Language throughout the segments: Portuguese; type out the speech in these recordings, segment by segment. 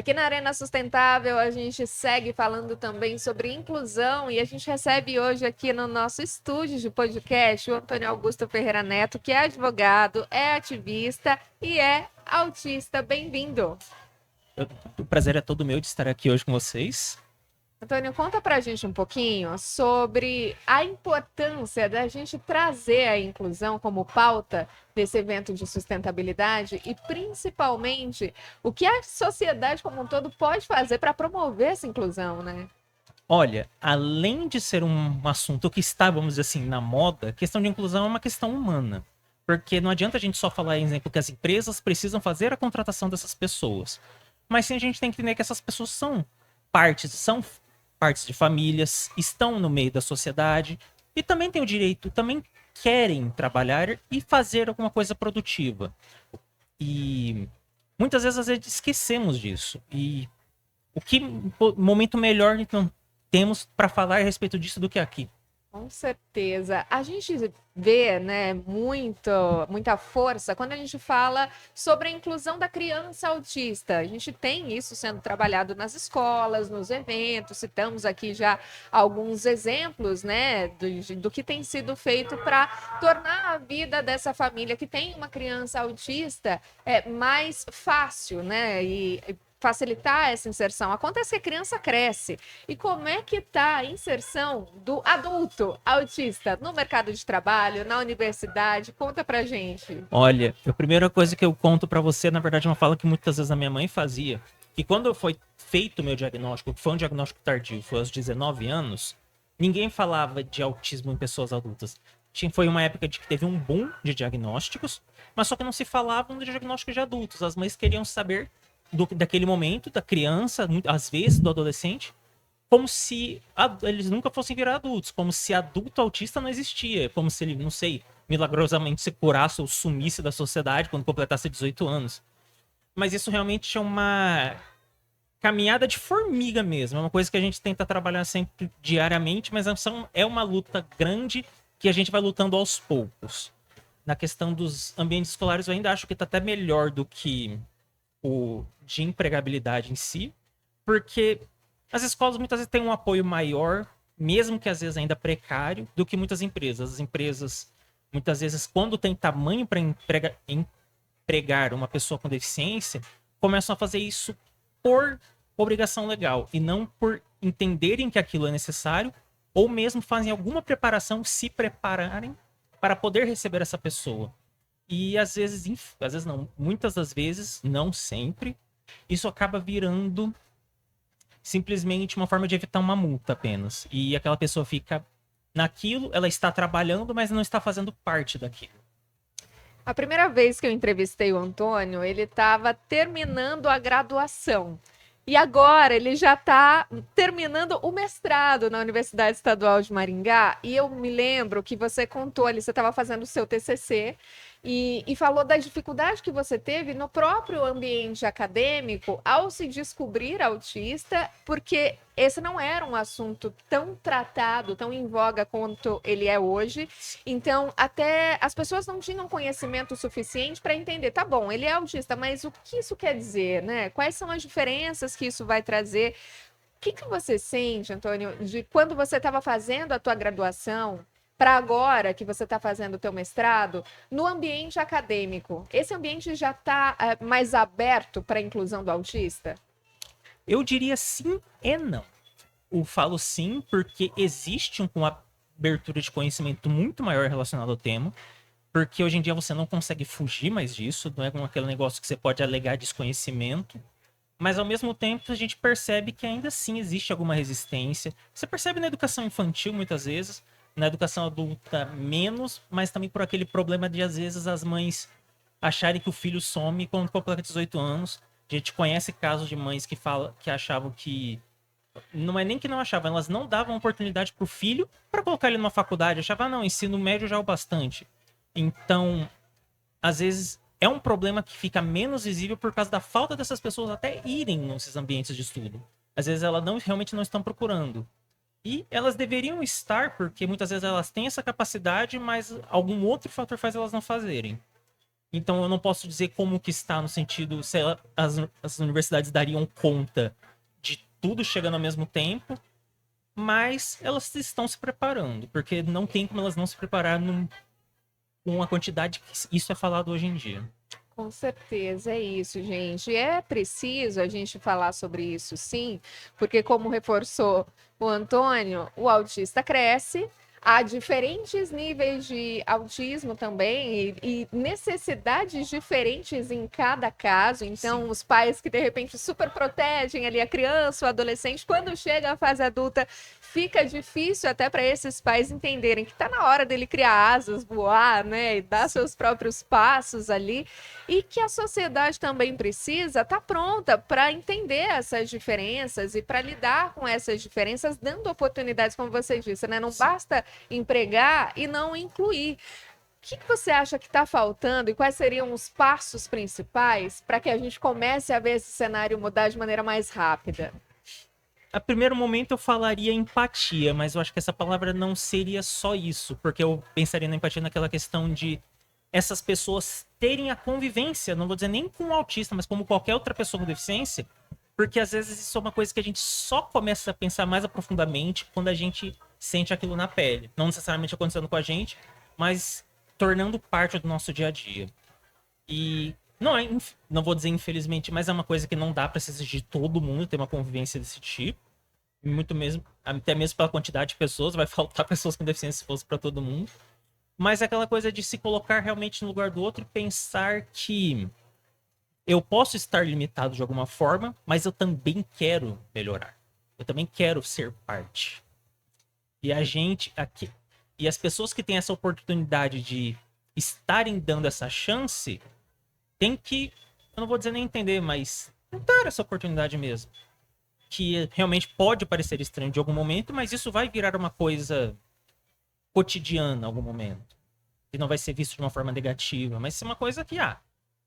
Aqui na Arena Sustentável a gente segue falando também sobre inclusão e a gente recebe hoje aqui no nosso estúdio de podcast o Antônio Augusto Ferreira Neto, que é advogado, é ativista e é autista. Bem-vindo. O prazer é todo meu de estar aqui hoje com vocês. Antônio, conta pra gente um pouquinho sobre a importância da gente trazer a inclusão como pauta desse evento de sustentabilidade e, principalmente, o que a sociedade como um todo pode fazer para promover essa inclusão, né? Olha, além de ser um assunto que está, vamos dizer assim, na moda, a questão de inclusão é uma questão humana. Porque não adianta a gente só falar, em exemplo, que as empresas precisam fazer a contratação dessas pessoas. Mas sim a gente tem que entender que essas pessoas são partes de famílias, estão no meio da sociedade e também têm o direito, também querem trabalhar e fazer alguma coisa produtiva. E muitas vezes, às vezes, esquecemos disso. E o que momento melhor então temos para falar a respeito disso do que aqui? Com certeza. A gente vê, né, muita força quando a gente fala sobre a inclusão da criança autista. A gente tem isso sendo trabalhado nas escolas, nos eventos. Citamos aqui já alguns exemplos, né, do que tem sido feito para tornar a vida dessa família que tem uma criança autista mais fácil, né, e facilitar essa inserção. Acontece que a criança cresce. E como é que está a inserção do adulto autista no mercado de trabalho, na universidade? Conta pra gente. Olha, a primeira coisa que eu conto para você, na verdade, é uma fala que muitas vezes a minha mãe fazia, que quando foi feito o meu diagnóstico, que foi um diagnóstico tardio, foi aos 19 anos, ninguém falava de autismo em pessoas adultas. Foi uma época de que teve um boom de diagnósticos, mas só que não se falava de diagnósticos de adultos. As mães queriam saber daquele momento, da criança, às vezes do adolescente, como se eles nunca fossem virar adultos, como se adulto autista não existia, como se ele, não sei, milagrosamente se curasse ou sumisse da sociedade quando completasse 18 anos. Mas isso realmente é uma caminhada de formiga mesmo, é uma coisa que a gente tenta trabalhar sempre diariamente, mas é uma luta grande que a gente vai lutando aos poucos. Na questão dos ambientes escolares, eu ainda acho que está até melhor do que o de empregabilidade em si, porque as escolas muitas vezes têm um apoio maior, mesmo que às vezes ainda precário, do que muitas empresas. As empresas, muitas vezes, quando tem tamanho para empregar uma pessoa com deficiência, começam a fazer isso por obrigação legal e não por entenderem que aquilo é necessário ou mesmo fazem alguma preparação, se prepararem para poder receber essa pessoa. E às vezes não, muitas das vezes, não sempre, isso acaba virando simplesmente uma forma de evitar uma multa apenas. E aquela pessoa fica naquilo, ela está trabalhando, mas não está fazendo parte daquilo. A primeira vez que eu entrevistei o Antônio, ele estava terminando a graduação. E agora ele já está terminando o mestrado na Universidade Estadual de Maringá. E eu me lembro que você contou ali, você estava fazendo o seu TCC e falou da dificuldade que você teve no próprio ambiente acadêmico ao se descobrir autista, porque esse não era um assunto tão tratado, tão em voga quanto ele é hoje. Então, até as pessoas não tinham conhecimento suficiente para entender, tá bom, ele é autista, mas o que isso quer dizer, né? Quais são as diferenças que isso vai trazer? O que você sente, Antônio, de quando você estava fazendo a tua graduação para agora que você está fazendo o teu mestrado, no ambiente acadêmico? Esse ambiente já está mais aberto para a inclusão do autista? Eu diria sim e não. Eu falo sim porque existe uma abertura de conhecimento muito maior relacionado ao tema, porque hoje em dia você não consegue fugir mais disso, não é como aquele negócio que você pode alegar desconhecimento, mas ao mesmo tempo a gente percebe que ainda assim existe alguma resistência. Você percebe na educação infantil muitas vezes, na educação adulta menos, mas também por aquele problema de às vezes as mães acharem que o filho some quando completa 18 anos. A gente conhece casos de mães que achavam que não é nem que não achavam, elas não davam oportunidade pro filho para colocar ele numa faculdade. Achavam, não, ensino médio já é o bastante. Então, às vezes, é um problema que fica menos visível por causa da falta dessas pessoas até irem nesses ambientes de estudo. Às vezes, elas realmente não estão procurando. E elas deveriam estar, porque muitas vezes elas têm essa capacidade, mas algum outro fator faz elas não fazerem. Então eu não posso dizer como que está no sentido se as universidades dariam conta de tudo chegando ao mesmo tempo, mas elas estão se preparando, porque não tem como elas não se preparar com a quantidade que isso é falado hoje em dia. Com certeza, é isso, gente. É preciso a gente falar sobre isso, sim, porque, como reforçou o Antônio, o autista cresce. Há diferentes níveis de autismo também e necessidades diferentes em cada caso. Então, Sim. os pais que de repente super protegem ali a criança, o adolescente, quando chega à fase adulta, fica difícil até para esses pais entenderem que está na hora dele criar asas, voar, né, e dar seus próprios passos ali, e que a sociedade também precisa estar pronta para entender essas diferenças e para lidar com essas diferenças, dando oportunidades, como você disse, né? Não basta empregar e não incluir. O que você acha que está faltando e quais seriam os passos principais para que a gente comece a ver esse cenário mudar de maneira mais rápida? A primeiro momento eu falaria empatia, mas eu acho que essa palavra não seria só isso, porque eu pensaria na empatia naquela questão de essas pessoas terem a convivência, não vou dizer nem com o autista, mas como qualquer outra pessoa com deficiência, porque às vezes isso é uma coisa que a gente só começa a pensar mais aprofundadamente quando a gente sente aquilo na pele. Não necessariamente acontecendo com a gente, mas tornando parte do nosso dia a dia. E não é, não vou dizer infelizmente, mas é uma coisa que não dá para se exigir de todo mundo ter uma convivência desse tipo. Muito mesmo, até mesmo pela quantidade de pessoas, vai faltar pessoas com deficiência se fosse para todo mundo. Mas é aquela coisa de se colocar realmente no lugar do outro e pensar que eu posso estar limitado de alguma forma, mas eu também quero melhorar. Eu também quero ser parte. E a gente aqui, e as pessoas que têm essa oportunidade de estarem dando essa chance, tem que, eu não vou dizer nem entender, mas dar essa oportunidade mesmo. Que realmente pode parecer estranho de algum momento, mas isso vai virar uma coisa cotidiana em algum momento. Que não vai ser visto de uma forma negativa, mas ser uma coisa que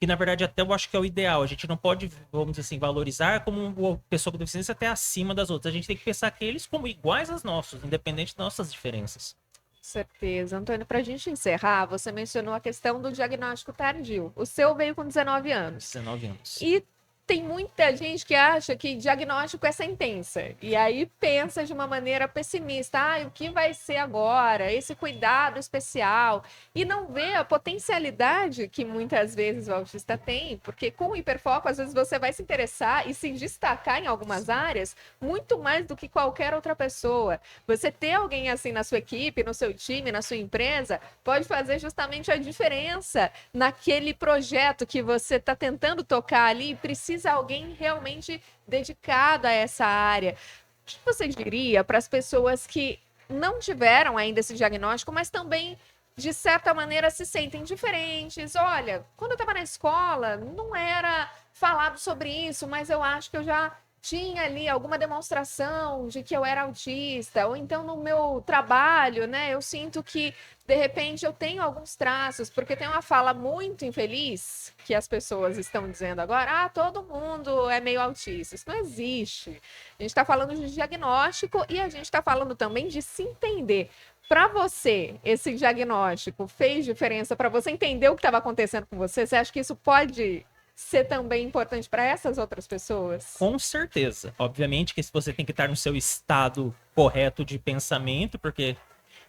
na verdade até eu acho que é o ideal. A gente não pode, vamos dizer assim, valorizar como uma pessoa com deficiência até acima das outras. A gente tem que pensar que eles como iguais aos nossos, independente das nossas diferenças. Certeza. Antônio, para a gente encerrar, você mencionou a questão do diagnóstico tardio. O seu veio com 19 anos. 19 anos. E tem muita gente que acha que diagnóstico é sentença. E aí pensa de uma maneira pessimista. Ah, o que vai ser agora? Esse cuidado especial. E não vê a potencialidade que muitas vezes o autista tem. Porque com o hiperfoco, às vezes você vai se interessar e se destacar em algumas áreas muito mais do que qualquer outra pessoa. Você ter alguém assim na sua equipe, no seu time, na sua empresa, pode fazer justamente a diferença naquele projeto que você está tentando tocar ali e precisa alguém realmente dedicado a essa área. O que você diria para as pessoas que não tiveram ainda esse diagnóstico, mas também, de certa maneira, se sentem diferentes? Olha, quando eu estava na escola, não era falado sobre isso, mas eu acho que eu já tinha ali alguma demonstração de que eu era autista, ou então no meu trabalho, né, eu sinto que de repente eu tenho alguns traços, porque tem uma fala muito infeliz que as pessoas estão dizendo agora, todo mundo é meio autista. Isso não existe. A gente está falando de diagnóstico e a gente está falando também de se entender. Para você, esse diagnóstico fez diferença para você entender o que estava acontecendo com você? Você acha que isso pode ser também importante para essas outras pessoas? Com certeza. Obviamente que você tem que estar no seu estado correto de pensamento, porque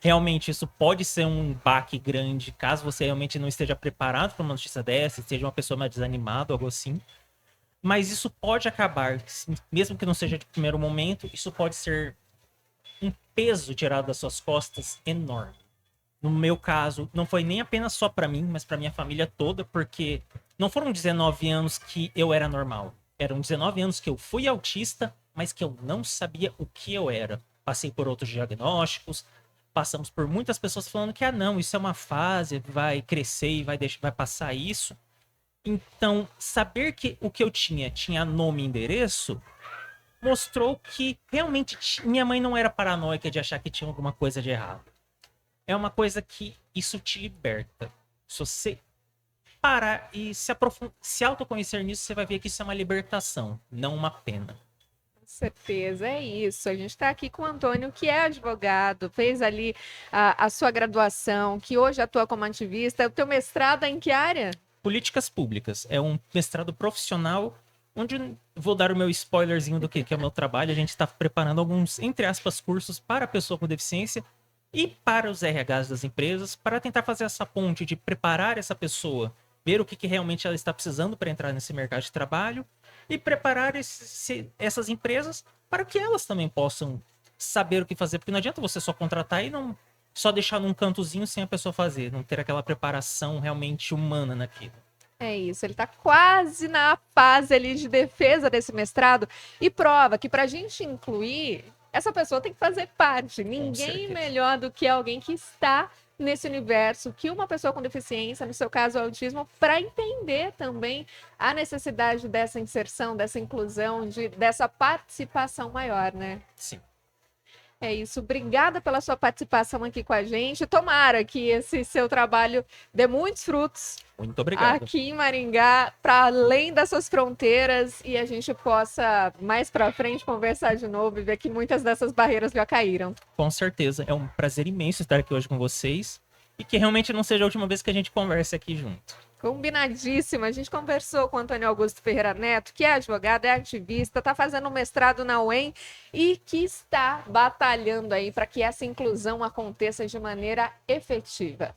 realmente isso pode ser um baque grande, caso você realmente não esteja preparado para uma notícia dessa, seja uma pessoa mais desanimada, algo assim. Mas isso pode acabar, mesmo que não seja de primeiro momento, isso pode ser um peso tirado das suas costas enorme. No meu caso, não foi nem apenas só para mim, mas para minha família toda, porque não foram 19 anos que eu era normal. Eram 19 anos que eu fui autista, mas que eu não sabia o que eu era. Passei por outros diagnósticos, passamos por muitas pessoas falando que, não, isso é uma fase, vai crescer e vai passar isso. Então, saber que o que eu tinha nome e endereço, mostrou que realmente minha mãe não era paranoica de achar que tinha alguma coisa de errado. É uma coisa que isso te liberta. Se você parar e se autoconhecer nisso, você vai ver que isso é uma libertação, não uma pena. Com certeza, é isso. A gente está aqui com o Antônio, que é advogado, fez ali a sua graduação, que hoje atua como ativista. O teu mestrado é em que área? políticas públicas. É um mestrado profissional, onde vou dar o meu spoilerzinho do que é o meu trabalho. A gente está preparando alguns, entre aspas, cursos para a pessoa com deficiência e para os RHs das empresas, para tentar fazer essa ponte de preparar essa pessoa, ver o que realmente ela está precisando para entrar nesse mercado de trabalho e preparar essas empresas para que elas também possam saber o que fazer, porque não adianta você só contratar e não só deixar num cantozinho sem a pessoa fazer, não ter aquela preparação realmente humana naquilo. É isso, ele está quase na fase ali de defesa desse mestrado e prova que para a gente incluir, essa pessoa tem que fazer parte. Ninguém melhor do que alguém que está nesse universo, que uma pessoa com deficiência, no seu caso, autismo, para entender também a necessidade dessa inserção, dessa inclusão, dessa participação maior, né? Sim. É isso. Obrigada pela sua participação aqui com a gente. Tomara que esse seu trabalho dê muitos frutos. Muito obrigado. Aqui em Maringá, para além dessas fronteiras, e a gente possa mais para frente conversar de novo e ver que muitas dessas barreiras já caíram. Com certeza. É um prazer imenso estar aqui hoje com vocês e que realmente não seja a última vez que a gente converse aqui junto. Combinadíssimo. A gente conversou com o Antônio Augusto Ferreira Neto, que é advogado, é ativista, está fazendo um mestrado na UEM e que está batalhando aí para que essa inclusão aconteça de maneira efetiva.